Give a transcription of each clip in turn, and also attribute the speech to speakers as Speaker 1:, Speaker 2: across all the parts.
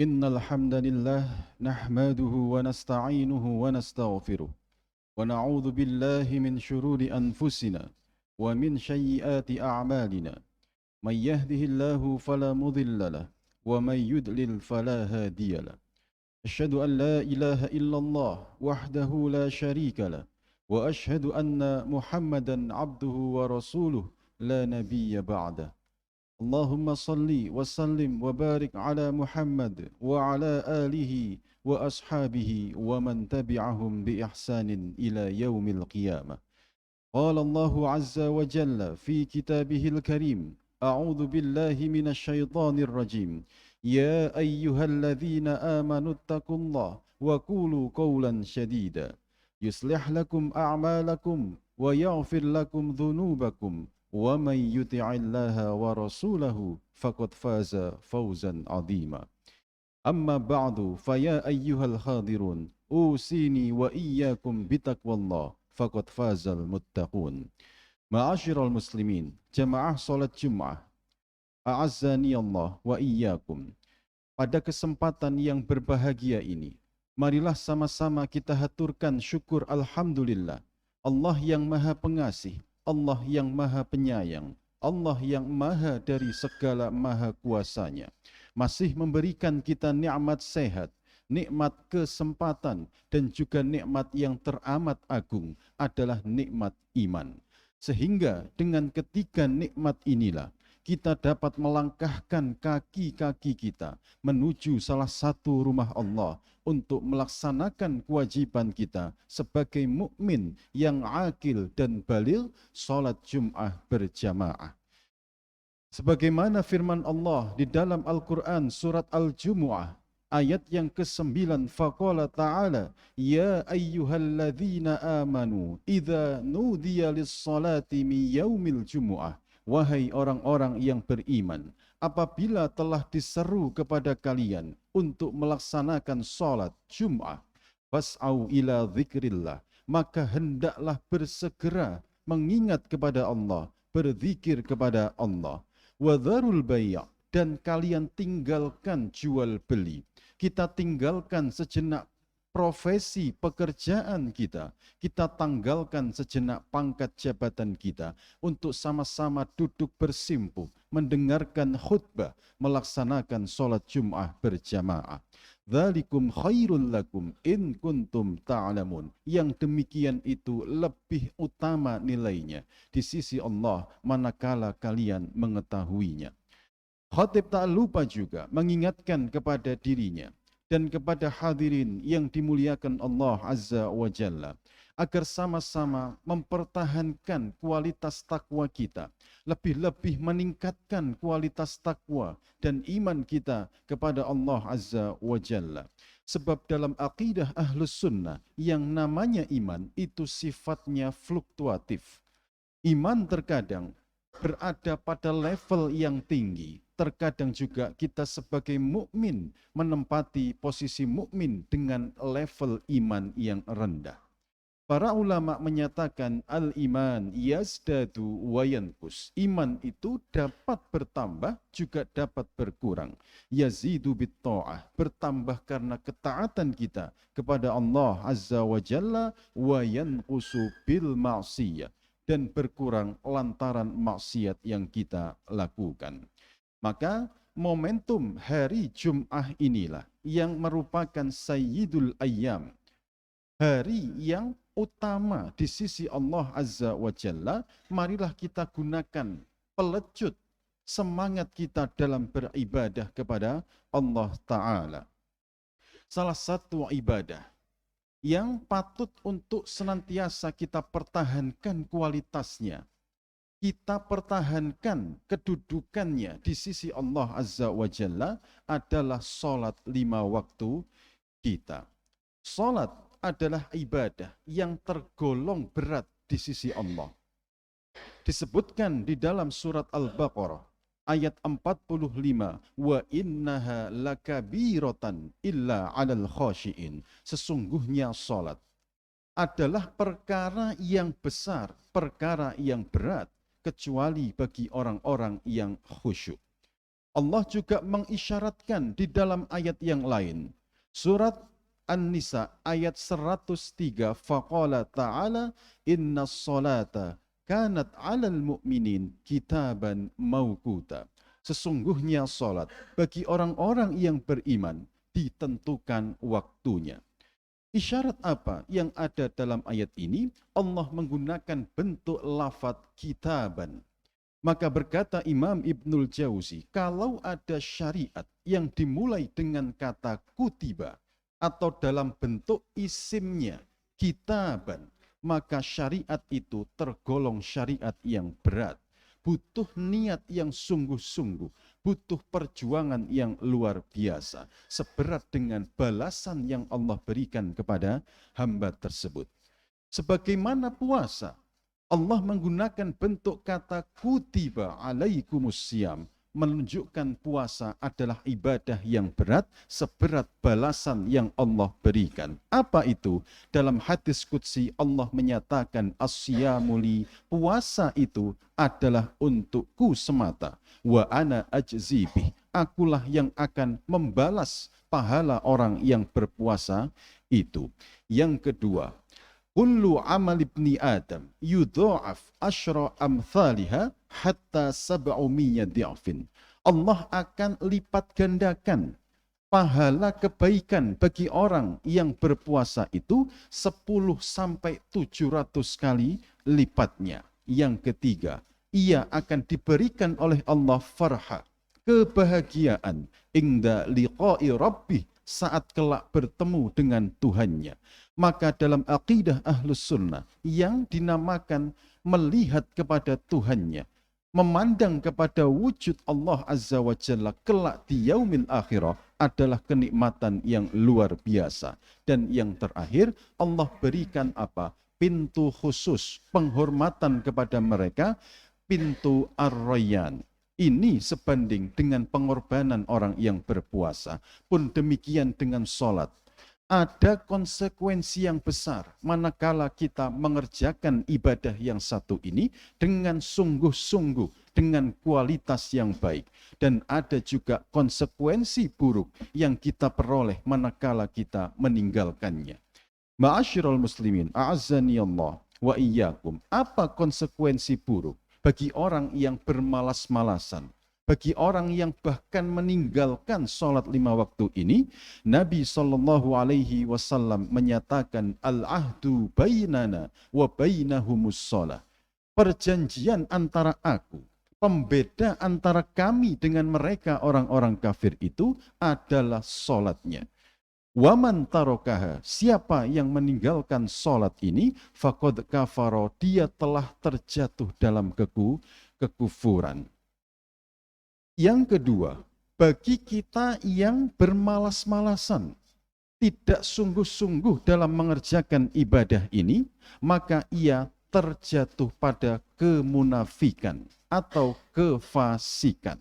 Speaker 1: إن الحمد لله نحمده ونستعينه ونستغفره ونعوذ بالله من شرور أنفسنا ومن سيئات أعمالنا من يهده الله فلا مضل له ومن يضلل فلا هادي له أشهد أن لا إله إلا الله وحده لا شريك له وأشهد أن محمدا عبده ورسوله لا نبي بعده اللهم صل وسلم وبارك على محمد وعلى آله وأصحابه ومن تبعهم بإحسان إلى يوم القيامة. قال الله عز وجل في كتابه الكريم: أعوذ بالله من الشيطان الرجيم. يا أيها الذين آمنوا اتقوا الله وقولوا قولا سديدا يصلح لكم أعمالكم ويغفر لكم ذنوبكم ومن يطع الله ورسوله فقد فاز فوزا عظيما. أما بعد فيا أيها الحاضرون أوصيني وإياكم بتقوى الله فقد فاز المتقون. Ma'asyiral muslimin, jamaah salat Jumat, a'azzani Allah wa iyyakum. Pada kesempatan yang berbahagia ini, marilah sama-sama kita haturkan syukur alhamdulillah. Allah yang Maha Pengasih, Allah yang Maha Penyayang, Allah yang maha dari segala maha kuasanya, masih memberikan kita nikmat sehat, nikmat kesempatan, dan juga nikmat yang teramat agung adalah nikmat iman. Sehingga dengan ketiga nikmat inilah kita dapat melangkahkan kaki-kaki kita menuju salah satu rumah Allah untuk melaksanakan kewajiban kita sebagai mukmin yang akil dan baligh, salat Jumat berjamaah. Sebagaimana firman Allah di dalam Al-Quran surat Al-Jumu'ah ayat yang ke-9, faqala ta'ala ya ayyuhalladzina amanu idza nudiya lis-salati min yaumil jumu'ah. Wahai orang-orang yang beriman, apabila telah diseru kepada kalian untuk melaksanakan salat Jumat, fas'au ila dzikrillah, maka hendaklah bersegera mengingat kepada Allah, berzikir kepada Allah. Wadharul bai', dan kalian tinggalkan jual beli. Kita tinggalkan sejenak profesi pekerjaan kita. Kita tanggalkan sejenak pangkat jabatan kita untuk sama-sama duduk bersimpuh, mendengarkan khutbah, melaksanakan sholat Jum'ah berjamaah. Dzalikum khairul lakum in kuntum ta'lamun. Yang demikian itu lebih utama nilainya di sisi Allah manakala kalian mengetahuinya. Khatib tak lupa juga mengingatkan kepada dirinya dan kepada hadirin yang dimuliakan Allah Azza wa Jalla agar sama-sama mempertahankan kualitas takwa kita, lebih-lebih meningkatkan kualitas takwa dan iman kita kepada Allah Azza wa Jalla. Sebab dalam akidah Ahlus Sunnah yang namanya iman itu sifatnya fluktuatif. Iman terkadang berada pada level yang tinggi, terkadang juga kita sebagai mukmin menempati posisi mukmin dengan level iman yang rendah. Para ulama menyatakan al-iman yazdadu wa yanqus. Iman itu dapat bertambah juga dapat berkurang. Yazidu bit ta'ah, bertambah karena ketaatan kita kepada Allah Azza wa Jalla, wa yanqusu bil ma'siyah, dan berkurang lantaran maksiat yang kita lakukan. Maka momentum hari Jum'ah inilah yang merupakan sayyidul ayyam, hari yang utama di sisi Allah Azza wa Jalla. Marilah kita gunakan pelecut semangat kita dalam beribadah kepada Allah Ta'ala. Salah satu ibadah yang patut untuk senantiasa kita pertahankan kualitasnya, kita pertahankan kedudukannya di sisi Allah Azza wa Jalla adalah salat 5 waktu kita. Salat adalah ibadah yang tergolong berat di sisi Allah. Disebutkan di dalam surat Al-Baqarah ayat 45, wa innaha lakabiratan illa 'alal khashiin. Sesungguhnya salat adalah perkara yang besar, perkara yang berat kecuali bagi orang-orang yang khusyuk. Allah juga mengisyaratkan di dalam ayat yang lain. Surat An-Nisa ayat 103, faqala ta'ala innas salata kanat 'alal mu'minin kitaban mauquta. Sesungguhnya salat bagi orang-orang yang beriman ditentukan waktunya. Isyarat apa yang ada dalam ayat ini? Allah menggunakan bentuk lafadz kitaban. Maka berkata Imam Ibnul Jauzi, kalau ada syariat yang dimulai dengan kata kutiba atau dalam bentuk isimnya kitaban, maka syariat itu tergolong syariat yang berat. Butuh niat yang sungguh-sungguh, butuh perjuangan yang luar biasa, seberat dengan balasan yang Allah berikan kepada hamba tersebut. Sebagaimana puasa, Allah menggunakan bentuk kata kutiba alaikumusiyam, menunjukkan puasa adalah ibadah yang berat, seberat balasan yang Allah berikan. Apa itu? Dalam hadis qudsi Allah menyatakan asyamuli, puasa itu adalah untukku semata. Wa ana ajzibih, akulah yang akan membalas pahala orang yang berpuasa itu. Yang kedua, kullu amal ibni Adam yudha'af asyra amthaliha hatta sab'umiyya di'afin. Allah akan lipat gandakan pahala kebaikan bagi orang yang berpuasa itu 10 sampai 700 kali lipatnya. Yang ketiga, ia akan diberikan oleh Allah farha, kebahagiaan, inda liqa'i rabbih, saat kelak bertemu dengan Tuhannya. Maka dalam aqidah Ahlus Sunnah yang dinamakan melihat kepada Tuhannya, memandang kepada wujud Allah Azza wa Jalla kelak di yaumil akhirah adalah kenikmatan yang luar biasa. Dan yang terakhir, Allah berikan apa? Pintu khusus, penghormatan kepada mereka, pintu Ar-Rayyan. Ini sebanding dengan pengorbanan orang yang berpuasa. Pun demikian dengan sholat. Ada konsekuensi yang besar manakala kita mengerjakan ibadah yang satu ini dengan sungguh-sungguh, dengan kualitas yang baik. Dan ada juga konsekuensi buruk yang kita peroleh manakala kita meninggalkannya. Ma'asyiral muslimin, a'azzani Allah wa iyyakum. Apa konsekuensi buruk bagi orang yang bermalas-malasan? Bagi orang yang bahkan meninggalkan sholat 5 waktu ini, Nabi SAW menyatakan al-ahdu bainana wa bainahumus sholat. Perjanjian antara aku, pembeda antara kami dengan mereka orang-orang kafir itu adalah sholatnya. Waman tarokaha, siapa yang meninggalkan sholat ini, faqad kafaro, dia telah terjatuh dalam kekufuran. Yang kedua, bagi kita yang bermalas-malasan, tidak sungguh-sungguh dalam mengerjakan ibadah ini, maka ia terjatuh pada kemunafikan atau kefasikan.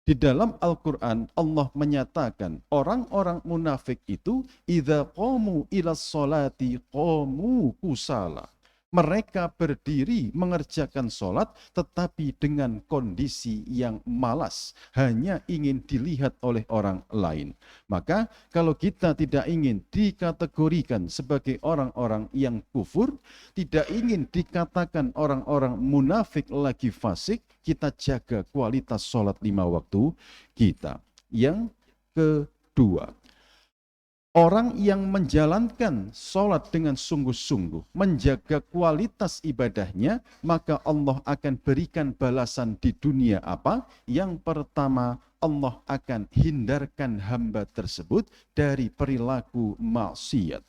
Speaker 1: Di dalam Al-Quran, Allah menyatakan orang-orang munafik itu idza qamu ilas sholati qamu kusala. Mereka berdiri mengerjakan sholat tetapi dengan kondisi yang malas, hanya ingin dilihat oleh orang lain. Maka kalau kita tidak ingin dikategorikan sebagai orang-orang yang kufur, tidak ingin dikatakan orang-orang munafik lagi fasik, kita jaga kualitas sholat 5 waktu kita. Yang kedua, orang yang menjalankan sholat dengan sungguh-sungguh, menjaga kualitas ibadahnya, maka Allah akan berikan balasan di dunia apa? Yang pertama, Allah akan hindarkan hamba tersebut dari perilaku maksiat.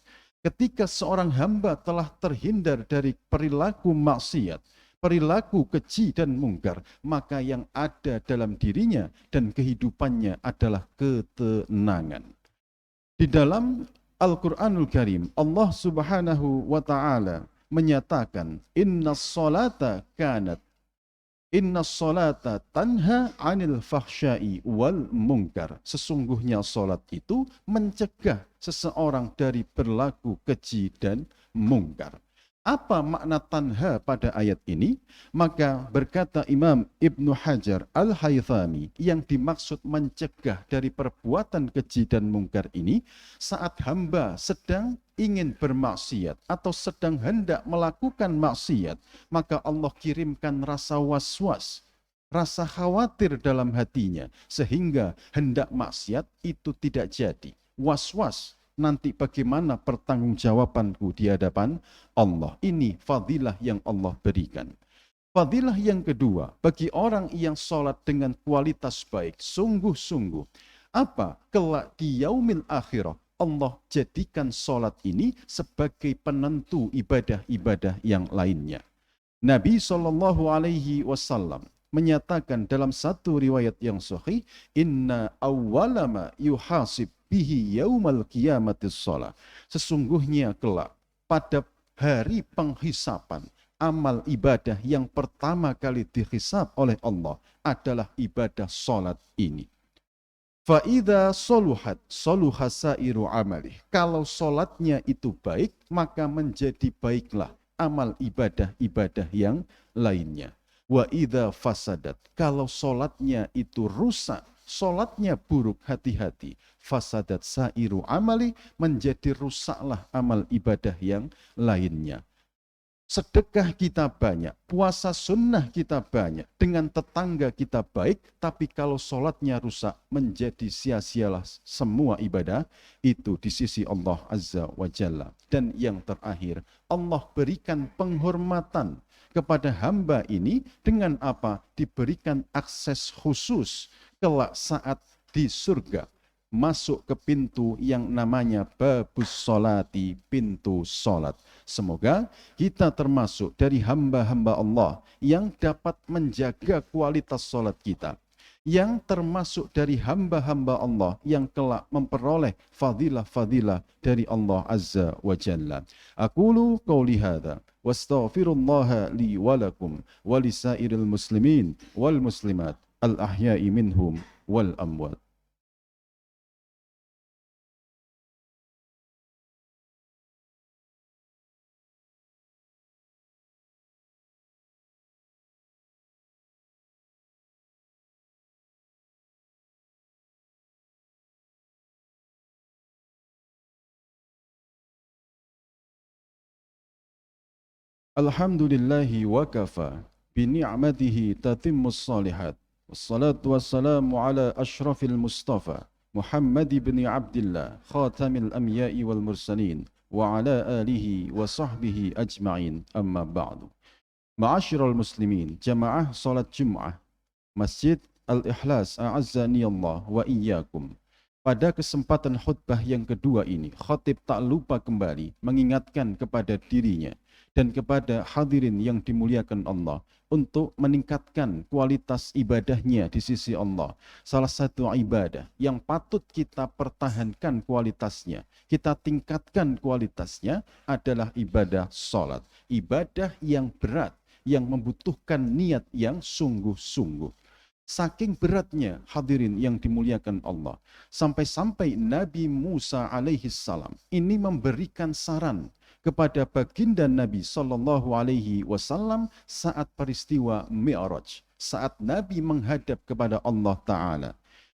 Speaker 1: Ketika seorang hamba telah terhindar dari perilaku maksiat, perilaku keji dan mungkar, maka yang ada dalam dirinya dan kehidupannya adalah ketenangan. Di dalam Al-Quranul Karim, Allah Subhanahu wa Ta'ala menyatakan, Innas salata tanha 'anil fahsya'i wal munkar. Sesungguhnya salat itu mencegah seseorang dari berlaku keji dan mungkar. Apa makna tanha pada ayat ini? Maka berkata Imam Ibnu Hajar Al-Haythami, yang dimaksud mencegah dari perbuatan keji dan mungkar ini saat hamba sedang ingin bermaksiat atau sedang hendak melakukan maksiat, maka Allah kirimkan rasa was-was, rasa khawatir dalam hatinya sehingga hendak maksiat itu tidak jadi. Was-was, nanti bagaimana pertanggungjawabanku di hadapan Allah. Ini fadilah yang Allah berikan. Fadilah yang kedua, bagi orang yang sholat dengan kualitas baik, sungguh-sungguh, apa? Kelak di yaumil akhirah, Allah jadikan sholat ini sebagai penentu ibadah-ibadah yang lainnya. Nabi SAW menyatakan dalam satu riwayat yang sahih, inna awwalama yuhasib bihi yaumal qiyamatis shalah. Sesungguhnya kelak pada hari penghisapan, amal ibadah yang pertama kali dihisab oleh Allah adalah ibadah salat ini. Fa'idha soluhat soluha sairu amalih. Kalau salatnya itu baik, maka menjadi baiklah amal ibadah-ibadah yang lainnya. Wa idza fasadat, kalau salatnya itu rusak, salatnya buruk, hati-hati. Fasadat sairu amali, menjadi rusaklah amal ibadah yang lainnya. Sedekah kita banyak, puasa sunnah kita banyak, dengan tetangga kita baik, tapi kalau sholatnya rusak, menjadi sia-sialah semua ibadah itu di sisi Allah Azza wa Jalla. Dan yang terakhir, Allah berikan penghormatan kepada hamba ini dengan apa? Diberikan akses khusus kelak saat di surga, masuk ke pintu yang namanya babus sholati, pintu sholat. Semoga kita termasuk dari hamba-hamba Allah yang dapat menjaga kualitas sholat kita, yang termasuk dari hamba-hamba Allah yang kelak memperoleh fadilah-fadilah dari Allah Azza wa Jalla. Aqulu qawli hadha wastaghfirullaha li walakum walisairil muslimin wal muslimat al-ahya'i minhum wal amwat. Alhamdulillahi wa kafa bi ni'matihi tatimmus salihat. Wassalatu wassalamu ala ashrafil mustafa Muhammad ibn Abdullah khatamil anbiya'i wal mursalin wa ala alihi wa sahbihi ajma'in, amma ba'du. Ma'asyiral muslimin, jamaah salat Jum'ah Masjid Al-Ikhlas a'azzani Allah wa iyyakum. Pada kesempatan khutbah yang kedua ini, khatib tak lupa kembali mengingatkan kepada dirinya dan kepada hadirin yang dimuliakan Allah untuk meningkatkan kualitas ibadahnya di sisi Allah. Salah satu ibadah yang patut kita pertahankan kualitasnya, kita tingkatkan kualitasnya adalah ibadah salat. Ibadah yang berat, yang membutuhkan niat yang sungguh-sungguh. Saking beratnya, hadirin yang dimuliakan Allah, sampai-sampai Nabi Musa alaihi salam ini memberikan saran kepada baginda Nabi sallallahu alaihi wasallam saat peristiwa Mi'raj, saat Nabi menghadap kepada Allah Ta'ala.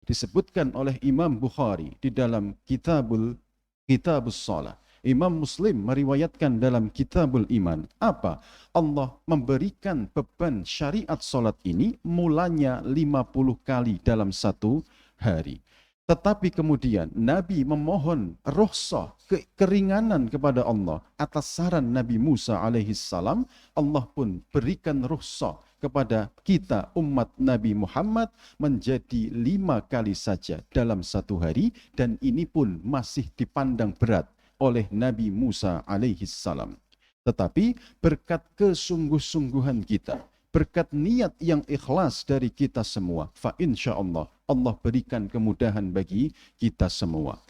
Speaker 1: Disebutkan oleh Imam Bukhari di dalam Kitabus Shalah. Imam Muslim meriwayatkan dalam Kitabul Iman, apa? Allah memberikan beban syariat salat ini mulanya 50 kali dalam satu hari. Tetapi kemudian Nabi memohon rukhsah, keringanan kepada Allah atas saran Nabi Musa alaihi salam. Allah pun berikan rukhsah kepada kita umat Nabi Muhammad menjadi 5 kali saja dalam satu hari, dan ini pun masih dipandang berat oleh Nabi Musa alaihi salam. Tetapi berkat kesungguh-sungguhan kita, berkat niat yang ikhlas dari kita semua, fa insyaallah Allah berikan kemudahan bagi kita semua.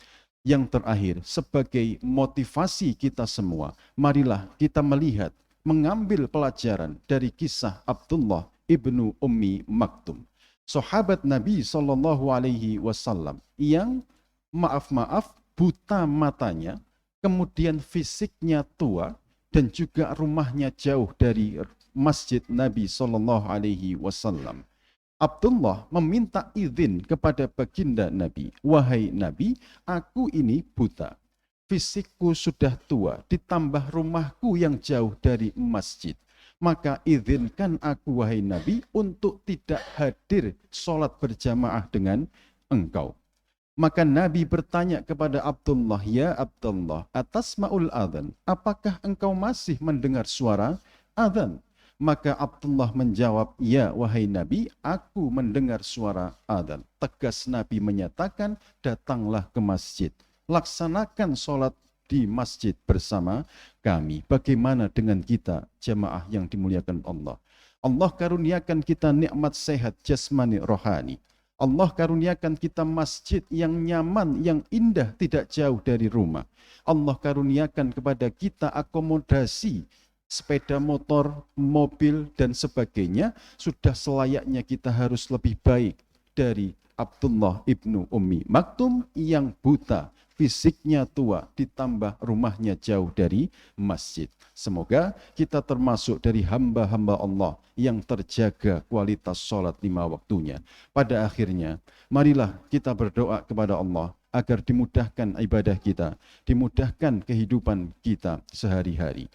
Speaker 1: Yang terakhir, sebagai motivasi kita semua, marilah kita melihat, mengambil pelajaran dari kisah Abdullah ibnu Ummi Maktum, sahabat Nabi sallallahu alaihi wasallam yang maaf buta matanya, kemudian fisiknya tua, dan juga rumahnya jauh dari masjid Nabi Sallallahu Alaihi Wasallam. Abdullah meminta izin kepada baginda Nabi, wahai Nabi, aku ini buta, fisikku sudah tua, ditambah rumahku yang jauh dari masjid. Maka izinkan aku, wahai Nabi, untuk tidak hadir sholat berjamaah dengan engkau. Maka Nabi bertanya kepada Abdullah, ya Abdullah, atas ma'ul adhan, apakah engkau masih mendengar suara adhan? Maka Abdullah menjawab, ya wahai Nabi, aku mendengar suara adhan. Tegas Nabi menyatakan, datanglah ke masjid, laksanakan sholat di masjid bersama kami. Bagaimana dengan kita, jamaah yang dimuliakan Allah? Allah karuniakan kita nikmat sehat jasmani rohani. Allah karuniakan kita masjid yang nyaman, yang indah, tidak jauh dari rumah. Allah karuniakan kepada kita akomodasi sepeda motor, mobil, dan sebagainya. Sudah selayaknya kita harus lebih baik dari Abdullah ibnu Ummi Maktum yang buta, fisiknya tua, ditambah rumahnya jauh dari masjid. Semoga kita termasuk dari hamba-hamba Allah yang terjaga kualitas sholat 5 waktunya. Pada akhirnya, marilah kita berdoa kepada Allah agar dimudahkan ibadah kita, dimudahkan kehidupan kita sehari-hari.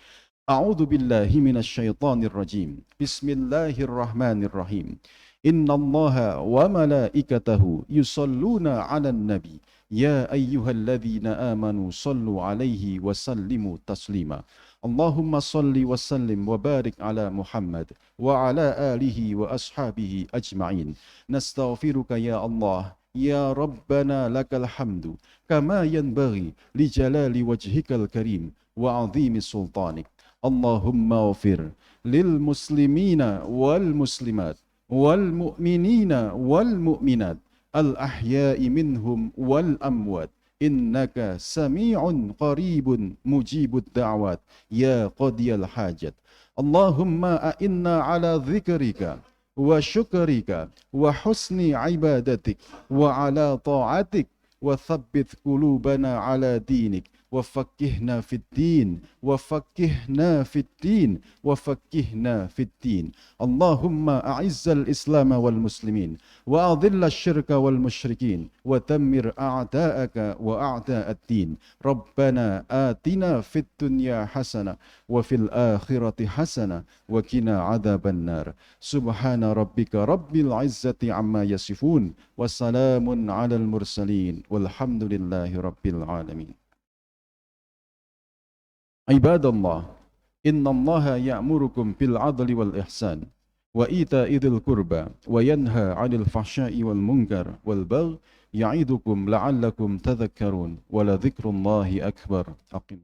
Speaker 1: A'udzu billahi minasyaitonir rajim. Bismillahirrahmanirrahim. Innallaha wa malaikatahu yusalluna 'alan nabi. Ya ayyuhalladzina amanu sallu 'alaihi wa sallimu taslima. Allahumma salli wa sallim wa barik ala Muhammad wa ala alihi wa ashabihi ajma'in. Nastaghfiruka ya Allah. Ya Rabbana lakal hamdu kama yanbaghi li jalali wajhikal karim wa 'azimi sultanik. Allahumma ghafir lil muslimina wal muslimat wal mu'minina wal mu'minat al ahya'i minhum wal amwat innaka sami'un qaribun mujibud da'wat ya qadiyal hajat. Allahumma a'inna ala dhikrika wa syukrika wa husni ibadatik wa ala ta'atik wa thabbit qulubana ala dinik وفقهنا في الدين وفقهنا في الدين وفقهنا في الدين. اللهم أعز الإسلام والمسلمين وأذل الشرك والمشركين ودمر أعداءك وأعداء الدين. ربنا آتنا في الدنيا حسنة وفي الآخرة حسنة وقنا عذاب النار. سبحان ربك رب العزة عما يصفون وسلام على المرسلين والحمد لله رب العالمين. Ibadallah, innallaha ya'murukum bil 'adli wal ihsan wa ita'i dzil qurba wa yanha 'anil fahsya'i wal munkar wal baghi ya'idukum la'allakum tadhakkarun wa la dzikrullahi akbar. Aqim